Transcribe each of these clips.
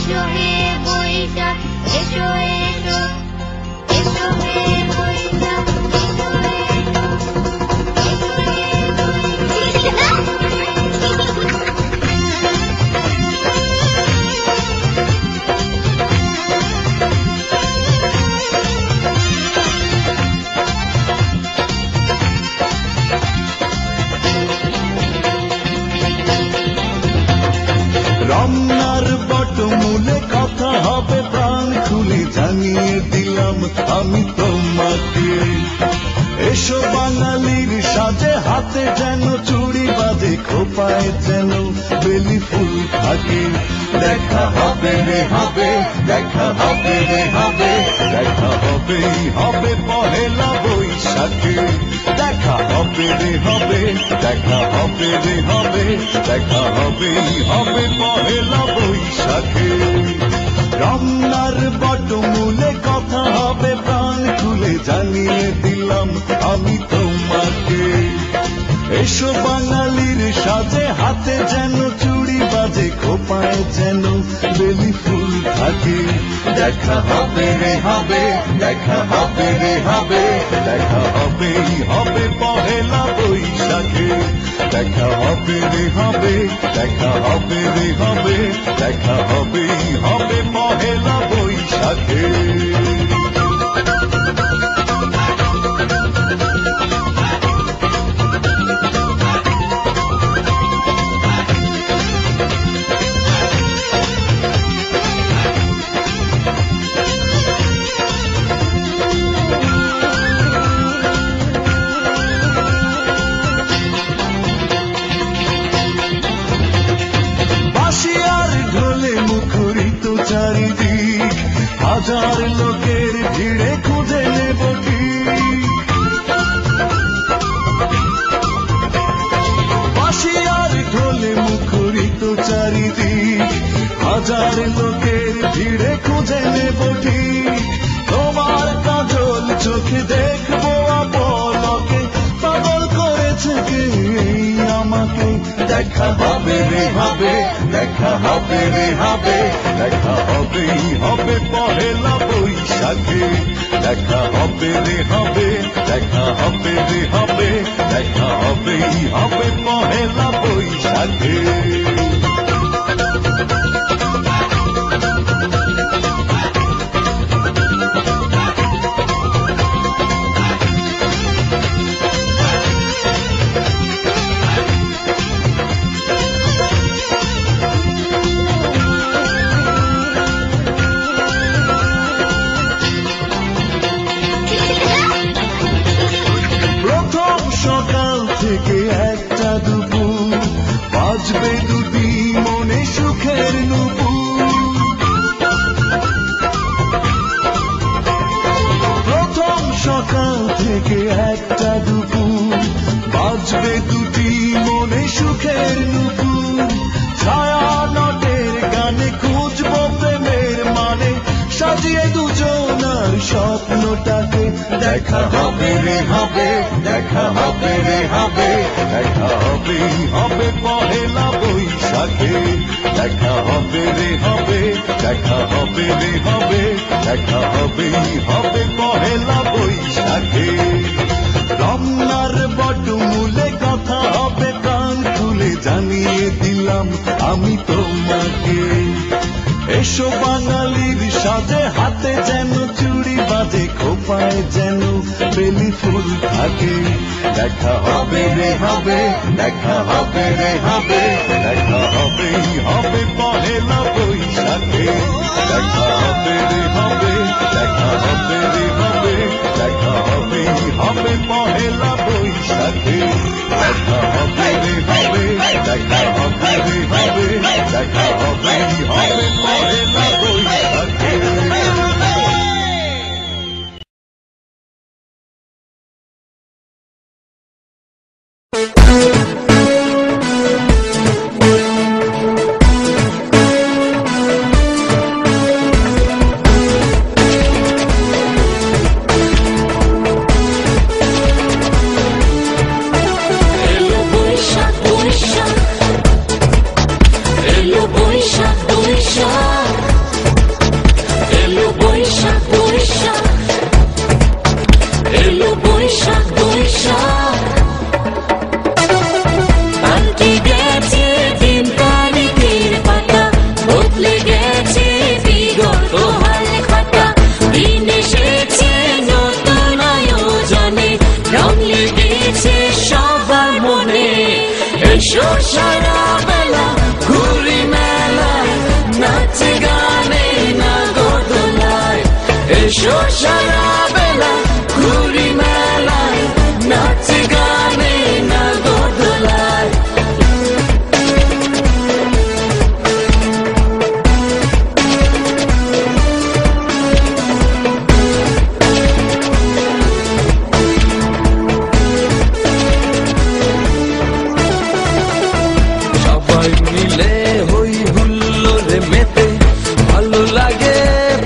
এসো হে বৈশাখ এসো এসো, এসো হে বৈশাখ এসো এসো, এসো হে বৈশাখ। রমনার বটমূলে কথা হবে প্রাণ খুলে জানিয়ে দিলাম আমি তোমাকে। এসো বাঙালির সাজে হাতে যেন চুড়ি বাজে, খোপায় যেন বেলি ফুল থাকে। দেখা হবে রে হবে, দেখা হবে রে হবে, দেখা হবেই হবে পহেলা বৈশাখে। দেখা হবে রে হবে, দেখা হবে রে হবে, দেখা হবেই হবে পহেলা বৈশাখে। রমনার বটমূলে কথা হবে প্রাণ খুলে জানিয়ে দিলাম আমি তোমাকে। এসো বাঙালির সাজে হাতে যেন চুড়ি বাজে, খোপায় যেন বেলি ফুল থাকে। দেখা হবে রে হবে, দেখা হবে রে হবে, দেখা হবেই হবে পহেলা বৈশাখে। দেখা হবে রে হবে, দেখা হবে রে হবে, দেখা হবেই হবে পহেলা বৈশাখে। চারিদিক হাজার লোকের ভিড়ে খুঁজে নেব ঠিক। বাঁশি আর ঢোলে মুখরিত চারিদিক হাজার লোকের ভিড়ে খুঁজে নেব ঠিক। তোমার কাজল চোখে দেখবো আপলকে, পাগল করেছে কে আমাকে। দেখা হবে রে হবে, দেখা হবে রে হবে, দেখা হবেই হবে পহেলা বৈশাখে। দেখা হবে রে হবে, দেখা হবে রে হবে, দেখা হবেই হবে পহেলা বৈশাখে। সকাল থেকে একটা দুপুর বাজবে দুটি মনে সুখের নুপুর। প্রথম সকাল থেকে একটা দুপুর বাজবে দুটি মনে সুখের নুপুর। ছায়া নটের গানে খুঁজবো প্রেমের মানে, সাজিয়ে দুজনার স্বপ্নটাকে। দেখা হবে রে হবে, দেখা হবে রে হবে, দেখা হবেই হবে পহেলা বৈশাখে। দেখা হবে রে হবে, দেখা হবে রে হবে, দেখা হবেই হবে পহেলা বৈশাখে। রমনার বটমূলে কথা হবে প্রাণ খুলে জানিয়ে দিলাম আমি তোমাকে। এসো বাঙালির সাজে হাতে যেন চুড়ি বাজে, খোপায় যেন বেলি ফুল থাকে। দেখা হবে রে হবে, দেখা হবে রে হবে, দেখা হবেই হবে পহেলা বৈশাখে। দেখা হবে রে হবে, দেখা হবে রে হবে, দেখা হবেই হবে পহেলা বৈশাখে। দেখা হবে রে হবে, দেখা হবে রে হবে, দেখা হবেই হবে পহেলা বৈশাখে। Boy, shot, boy, shot. এসো সারা বেলা ঘুরি মেলায়, নাচে গানে নাগরদোলায়। এসো সারা বেলা ঘুরি মেলায়, নাচে গানে নাগরদোলায়। সবাই মিলে হই হুল্লোড়ে মেতে, ভালো লাগে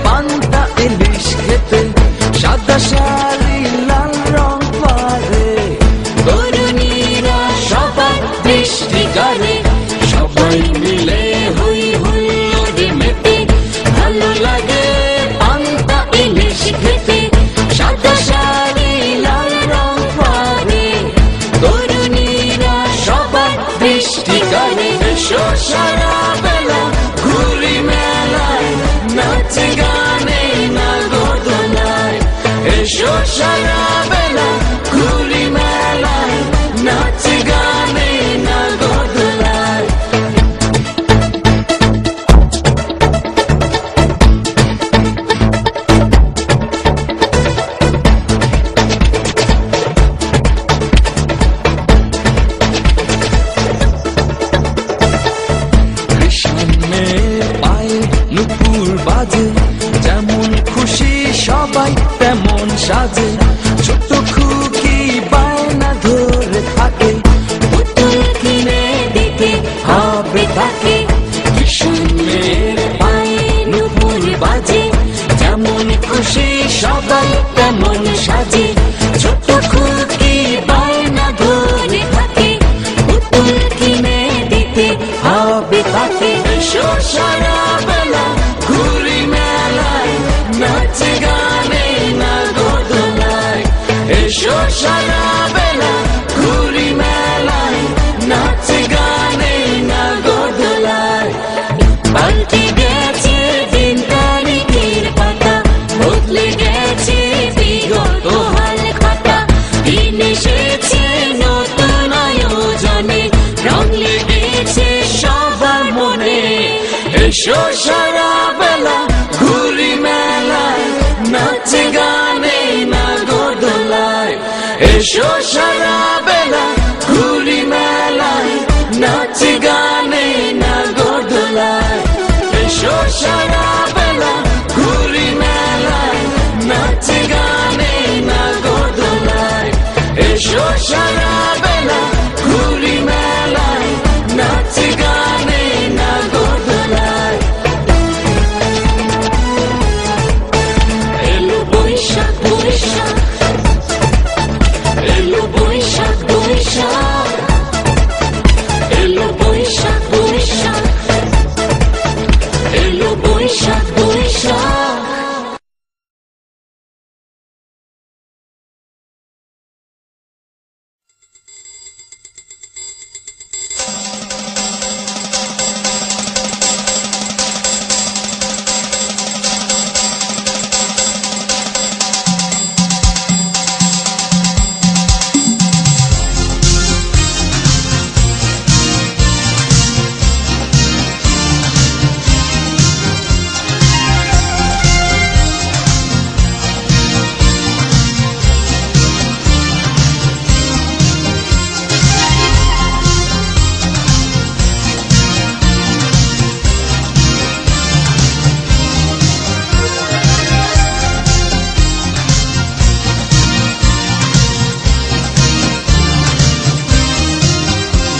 পান্তা ইলিশ খেতে। সাদা শাড়ি লাল রং পরে তরুণীরা সবাই মিষ্টি গানে। সবাই মিলে হই হুল্লোড়ে মেতে, ভালো লাগে পান্তা ইলিশ খেতে। সাদা শাড়ি লাল রং পরে তরুণীরা সবাই মিষ্টি গানে। এসো সারা বেলা ঘুরি মেলায়, নাচে গানে নাগরদোলায়। এসো সারা বেলা ঘুরি মেলায়, নাচে গানে নাগরদোলায়। সামনে পায়ে নুপুর বাজে, যেমন খুশি সবাই তেমন সাজে। ছোট খুকি বায়না ধরে থাকে, পুতুল কিনে দিতে হবে তাকে। কৃষ্ণের পায়ে নুপুর বাজে, যেমন খুশি সবাই তেমন সাজে। ছোট খুকি বায়না ধরে থাকে, পুতুল কিনে দিতে হবে তাকে। এসো সারা বেলা ঘুরি মেলায়, নাচে গানে নাগরদোলায়। এসো সারা বেলা ঘুরি মেলায়, নাচে গানে নাগরদোলায়। পাল্টে গেছে দিন তারিখের পাতা, বদলে গেছে বিগত হাল খাতা। দিন এসেছে নতুন আয়োজনে, রং লেগেছে সবার মনে। এসো সারা বেলা ঘুরি মেলায়, নাচে গানে নাগরদোলায়। এসো সারা বেলা ঘুরি মেলায়, নাচে গানে নাগরদোলায়। এসো সারা বেলা ঘুরি মেলায়, নাচে গানে নাগরদোলায়। এসো সারা বেলা ঘুরি মেলায়, নাচে গানে নাগরদোলায়। এলো বৈশাখ বৈশাখ, এলো বৈশাখ বৈশাখ, এলো বৈশাখ বৈশাখ, এলো বৈশাখ বৈশাখ।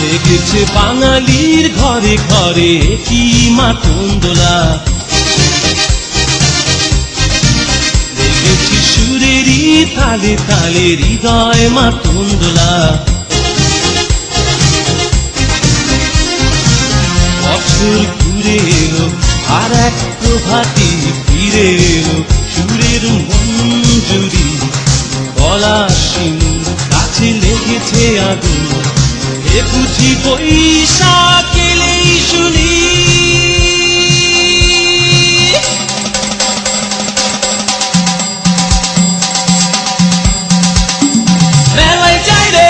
লেগেছে বাঙালির ঘরে ঘরে কি মাতন দোলা। লেগেছে সুরেরই তালে তালে হৃদয় মাতন দোলা। বছর ঘুরে এলো আর এক প্রভাতী ফিরে এলো, সুরের মঞ্জুরি গলা শিমুল কাছে লেগেছে আগুন। এ বুঝি বৈশাখ এলেই শুনি মেলায় যাই রে,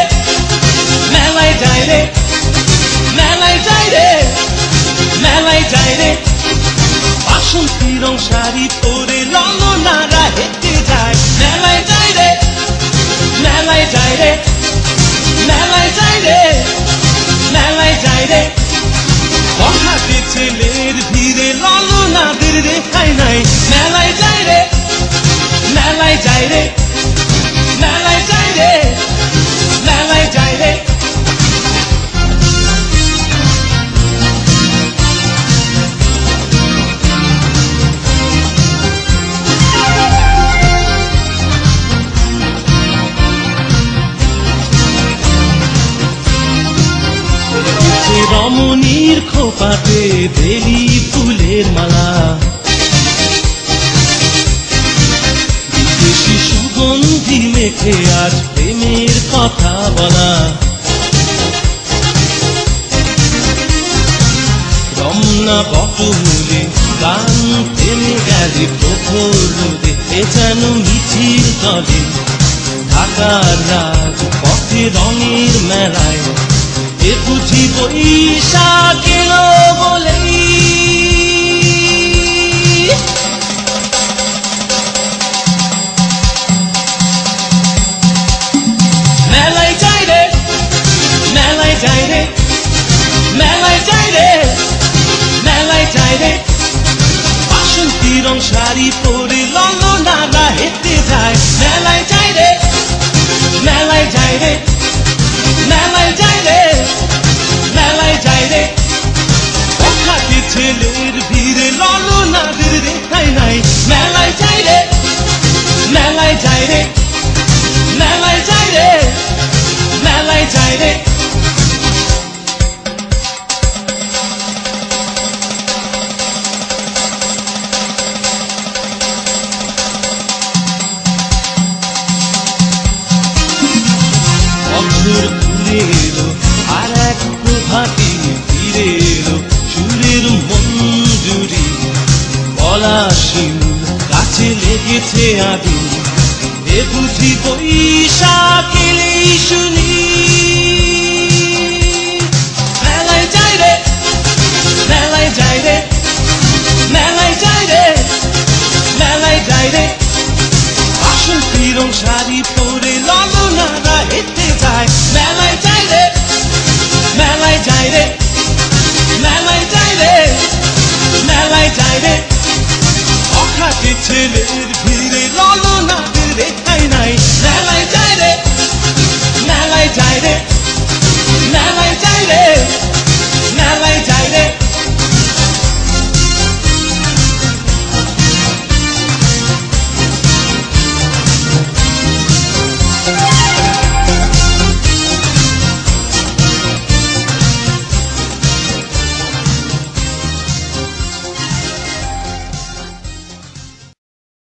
মেলায় যাই রে, বাসন্তী রং শাড়ি পরে ললনারা হেঁটে যায় মেলায় যায় রে মেলায় যায় রে মেলায় যায় রে মেলায় যায় রে হঠাৎ ছেলের ভিড়ে ললনাদের রেখাই নাই মেলায় যায় রে মেলায় যায় রে মেলায় যায় রে মেলায় যায় রে রমণীর খোপাতে বেলি ফুলের মালা বিদেশি সুগন্ধি মেখে আজ প্রেমের কথা বলা রমনা বটমূলে গান থেমে গেলে প্রখর রোদে এ যেন মিছিল দলে ঢাকার রাজ পথে রঙের মেলায় এ বুঝি বৈশাখ এলো বলেই মেলায় যায় রে মেলায় যায় রে মেলায় যায় রে মেলায় যায় রে বাসন্তী রং শাড়ি পরে ললনারা হেঁটে যায় মেলায় যায় রে মেলায় যায় রে মেলায় যায় রে মেলায় যায় রে হঠাৎ ছেলের ভিড়ে ললনাদের রেখাই নাই মেলায় যায় রে মেলায় যায় রে মেলায় যায় রে মেলায় যায় রে বছর ঘুরে এলো আর এক প্রভাতী ফিরে এলো সুরের মঞ্জুরি পলাশিম গাছে লেগেছে আগুন এ বুঝি বৈশাখ এলেই শুনি মেলায় যায় রে মেলায় যায় রে মেলায় যায় রে মেলায় যায় রে বাসন্তী রং শাড়ি পরে ললনারা হেঁটে যায় মেলায় যায় রে মেলায় যায় রে মেলায় যায় রে মেলায় যায় রে হঠাৎ ছেলের